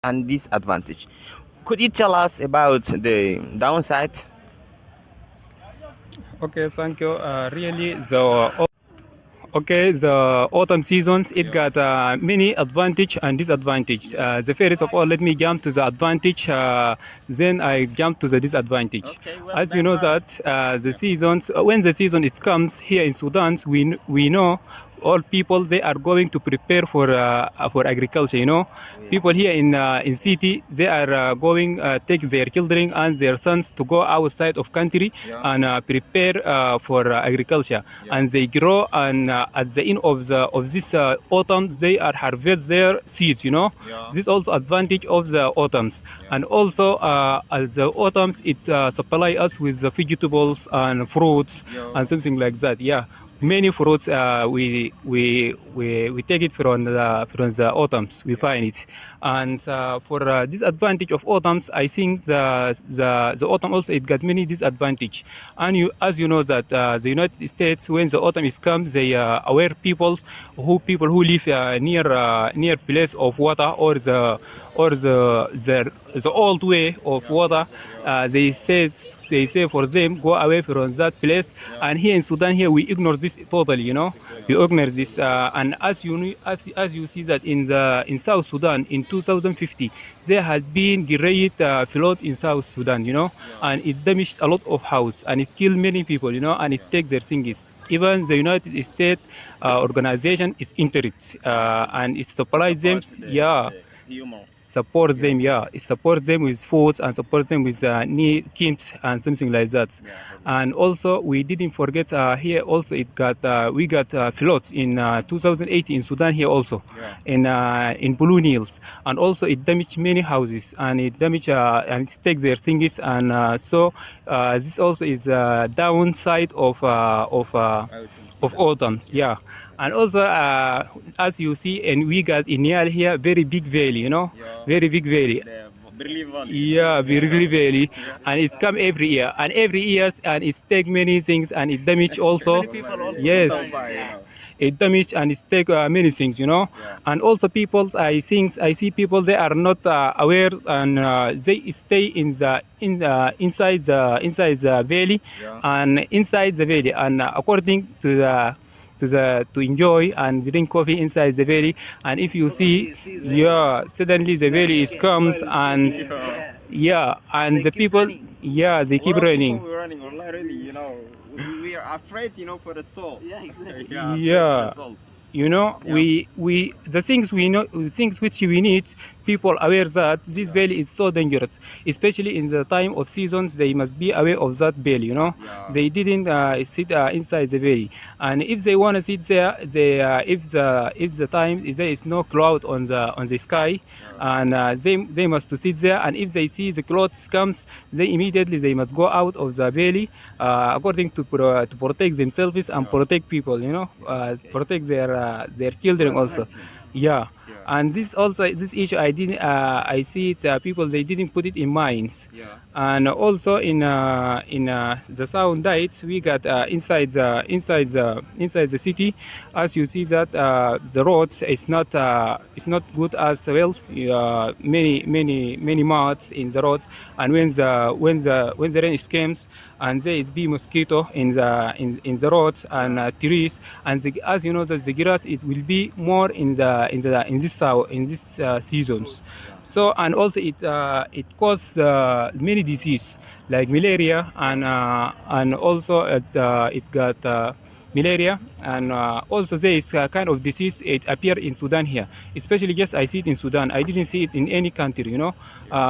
and disadvantage. Could you tell us about the downside? Okay, thank you. Really, the autumn seasons, it got many advantage and disadvantage. The first of all, let me jump to the advantage, then I jump to the disadvantage. Okay, well, As you know that the seasons, when the season it comes here in Sudan, we know all people they are going to prepare for agriculture. You know, people here in city they are going take their children and their sons to go outside of country and prepare for agriculture, and they grow, and at the end of this autumn they are harvest their seeds. You know, this also advantage of the autumns, and also at the autumns it supply us with the vegetables and fruits and something like that. Yeah, many fruits we take it from the autumns. We find it, and for disadvantage of autumns, I think the autumn also it got many disadvantage. And as you know that the United States, when the autumn is come, they aware people who live near place of water, or the old way of water. They say for them go away from that place. And here in Sudan, here we ignore this totally. You know, we ignore this. And as you see that in South Sudan in 2050, there had been great flood in South Sudan. You know, and it damaged a lot of house, and it killed many people. You know, and it take their things. Even the United States organization is entered, and it supplies them. Support them, it supports them with food and support them with kits and something like that. And also we didn't forget here also we got floods in 2008 in Sudan here also, in Blue Niles, and also it damaged many houses, and it damaged and it takes their things, and so this also is a downside of autumn. And also, as you see, and we got in Niyala here, very big valley, you know, very big valley. Very valley, and it come every year, and and it take many things, and it damage also. Yes, it damage and it take many things, you know. And also people, I see people they are not aware, and they stay inside the valley, and inside the valley, and according to enjoy and drink coffee inside the valley. And if you see, suddenly the valley is comes, and and the people, they keep running. We're running already, you know. We are afraid, you know, for the soul. You know, we the things we know, things which we need, people aware that this valley is so dangerous, especially in the time of seasons. They must be aware of that valley. You know, they didn't sit inside the valley, and if they want to sit there, they if the time is there is no cloud on the sky, and they must to sit there. And if they see the clouds comes, they immediately must go out of the valley, according to protect themselves and protect people. You know, protect their children also. And this issue I see it, people they didn't put it in minds. And also in the sound diets we got inside the city, as you see that the roads is not good as well. Many moths in the roads, and when the rain comes, and there is be mosquito in the roads and trees, and as you know that the grass will be more in this seasons. So, and also it causes many disease like malaria, and also it got malaria, and also there is a kind of disease it appear in Sudan here, especially just I see it in Sudan. I didn't see it in any country. You know,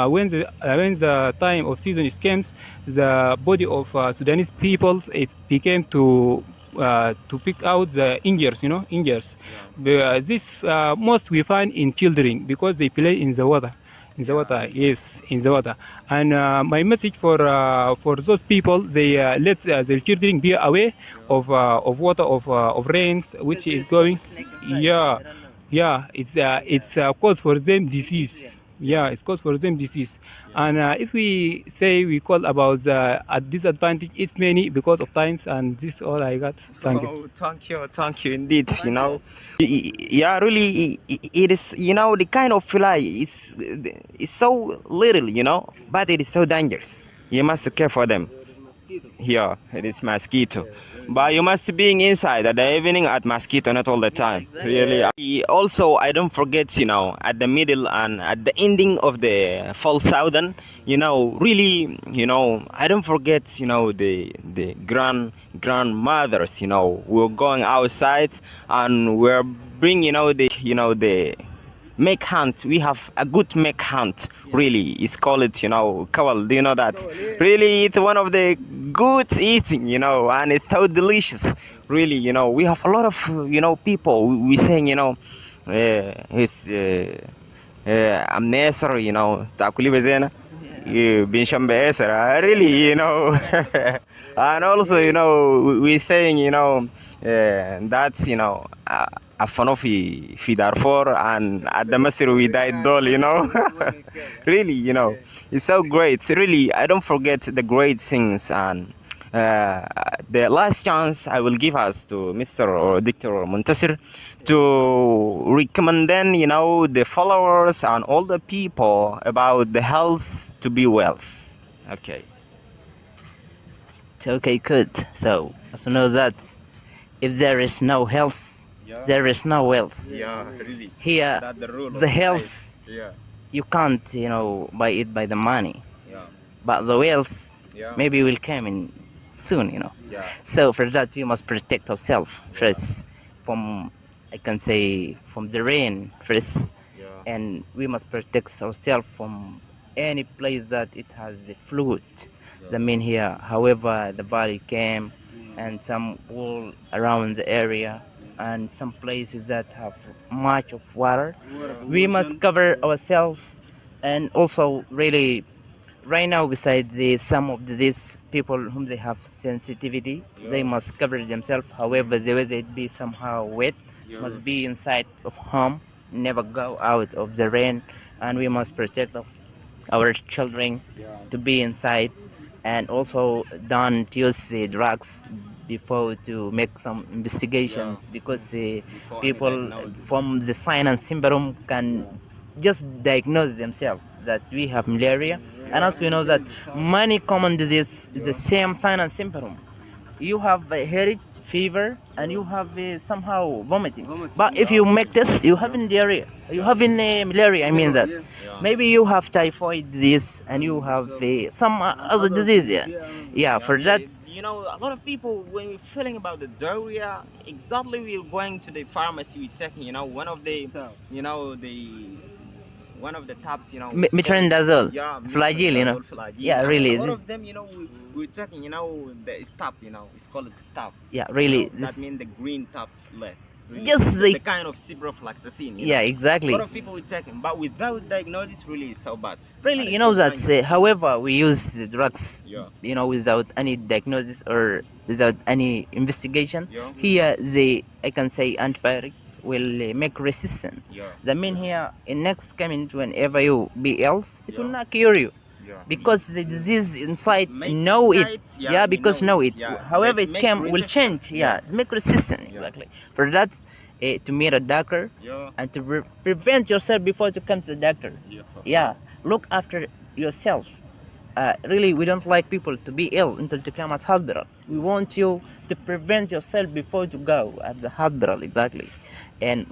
when the time of season is comes, the body of Sudanese peoples it became to pick out the injuries. You know, injuries. This most we find in children because they play in the water. In the water, yes, in the water. And my message for those people, they let their children be aware of water, of rains, which is going. It's cause for them disease. Yeah, it's cause for them disease. And if we say we call about the disadvantage, it's many because of times, and this all I got. Thank you. Thank you indeed. You know, yeah, really, it is. You know, the kind of fly is so little. You know, but it is so dangerous. You must care for them. Here, it is mosquito. But you must be inside at the evening at mosquito, not all the time. Really. Also, I don't forget, you know, at the middle and at the ending of the fall southern, you know, really, you know, I don't forget, you know, the grandmothers, you know, we're going outside and we're bringing, the make hunt. We have a good make hunt. Really, it's called, you know, kawal. Do you know that? Really, it's one of the good eating, you know, and it's so delicious. Really, you know, we have a lot of, you know, people. We saying, you know, I'm Nesser, you know, takuli bezena, binshambe esera. Really, you know, and also, you know, we saying, you know, that's, you know. Afanofi Fidarfor and at the Masir we died doll, you know. Really, you know, it's so great. Really, I don't forget the great things. And the last chance I will give us to Mr. or Dr. Muntasir to recommend then, you know, the followers and all the people about the health to be well. Okay. Okay, good. So, as you know that if there is no health, there is no wealth. Yeah, really. Here, That's the rule the of health, life. Yeah. you can't, you know, buy it by the money. Yeah. But the wealth Yeah. maybe will come in soon, you know. Yeah. So for that, we must protect ourselves first from, I can say, from the rain first. Yeah. And we must protect ourselves from any place that it has the fluid. I mean here, however the body came, and some wall around the area, and some places that have much of water. We must cover ourselves, and also really right now besides some of these people whom they have sensitivity, they must cover themselves. However, the weather it be somehow wet, must be inside of home, never go out of the rain, and we must protect our children to be inside, and also don't use the drugs before to make some investigations, because people from the sign and symptom can just diagnose themselves that we have malaria. And as we know that many common disease is the same sign and symptom. You have a headache, fever, and you have somehow vomiting. But if you make this, you have diarrhea, you have malaria. I mean that maybe you have typhoid disease and you have some other disease. Yeah. For that, You know, a lot of people, when we're feeling about the diarrhea, exactly we're going to the pharmacy, we're taking, you know, one of the tabs, you know, metronidazole, yeah, flagyl, you know. flagyl. Yeah, And really, a lot this- of them, you know, we're taking, you know, the stop, you know, it's called stop. Yeah, really, You know, this- that means the green tabs less. Really. Just the like- kind of ciprofloxacin. You yeah, know? exactly. A lot of people will take them, but without diagnosis, really, it's so bad. Really, And you it's know so that dangerous. however we use the drugs, Yeah. you know, without any diagnosis or without any investigation, Yeah. here I can say antibiotic will make resistant. Yeah. That mean here in next coming whenever you be else, it will Yeah. not cure you, Yeah. because the disease inside Make know it. sites, Yeah, because know it. Yeah. However Let's it make came will resistant. change. Yeah, it's make resistant. Yeah. Exactly. For that, to meet a doctor Yeah. and to prevent yourself before to come to the doctor. Yeah. Yeah, look after yourself. Really, we don't like people to be ill until to come at hospital. We want you to prevent yourself before to go at the hospital. Exactly. And